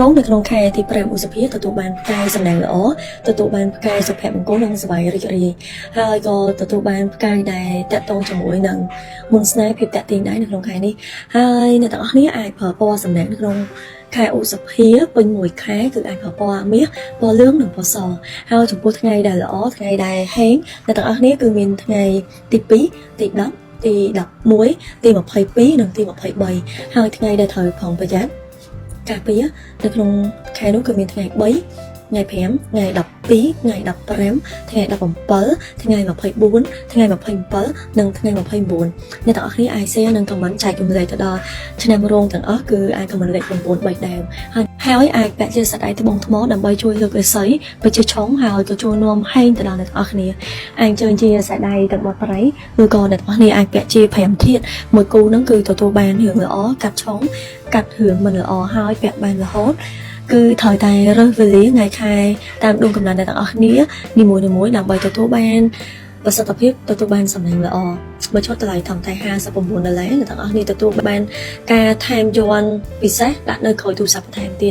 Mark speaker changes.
Speaker 1: រងនៅក្នុងខែទី5ឧសភាទទួលបានផ្កាយសំណាងល្អទទួលបានផ្កាយសុភមង្គលនិងសប្បាយរីករាយហើយក៏ទទួលបានផ្កាយដែលតាក់ទងជាមួយនឹងមុនស្នេហ៍ភាពតាក់ទាញដែរនៅក្នុងខែនេះហើយអ្នកទាំងអស់គ្នាអាចប្រើពណ៌សំណាងនៅក្នុងខែឧសភាពេញមួយខែគឺអាចប្រើពណ៌មាសពណ៌លឿងនិងពណ៌សហើយចំពោះថ្ងៃដែលល្អថ្ងៃដែលហេងអ្នកទាំងអស់គ្នាគឺមានថ្ងៃទី2ទី10ទី11ទី22និងទី23ហើយថ្ងៃដែលត្រូវប្រុងប្រយ័ត្នការពារនៅក្នុងខែនោះគឺមានថ្ងៃ3ថ្ងៃ5ថ្ងៃ12ថ្ងៃ15ថ្ងៃ17ថ្ងៃ24ថ្ងៃ27និងថ្ងៃ29អ្នកទាំងអស់គ្នាអាច share និង comment ចែករំលែកទៅដល់ឆ្នាំរោងទាំងអស់គឺអាច comment លេខ9 3ដើមហើយអាចពាក់ជាសាច់ដៃត្បូងថ្មដើម្បីជួយលើករាសីបជាឆុងហើយក៏ជួយនាំហេងទៅដល់អ្នកទាំងអស់គ្នាអាចជើញជាសាច់ដៃទឹកបត់ប្រៃឬក៏អ្នកទាំងអស់គ្នាអាចពាក់ជា5ធាតុមួយគូហ្នឹងគឺទទួលបានរឿងល្អកាត់ឆុងកាត់រឿងមិនល្អហើយពាក់បានរហូតគឺត្រូវតែរើសវេលាថ្ងៃខែតាមដួងកំណត់អ្នកទាំងអស់គ្នានីមួយៗដើម្បីទទួលបានប្រសិទ្ធភាពទទួលបានសំណាងល្អបើចុះតម្លៃធម្មតា$59អ្នកទាំងអស់គ្នាទទួលបានការថែមយ័ន្តពិសេសដាក់នៅក្រោយទូរស័ព្ទបន្ថែមទៀត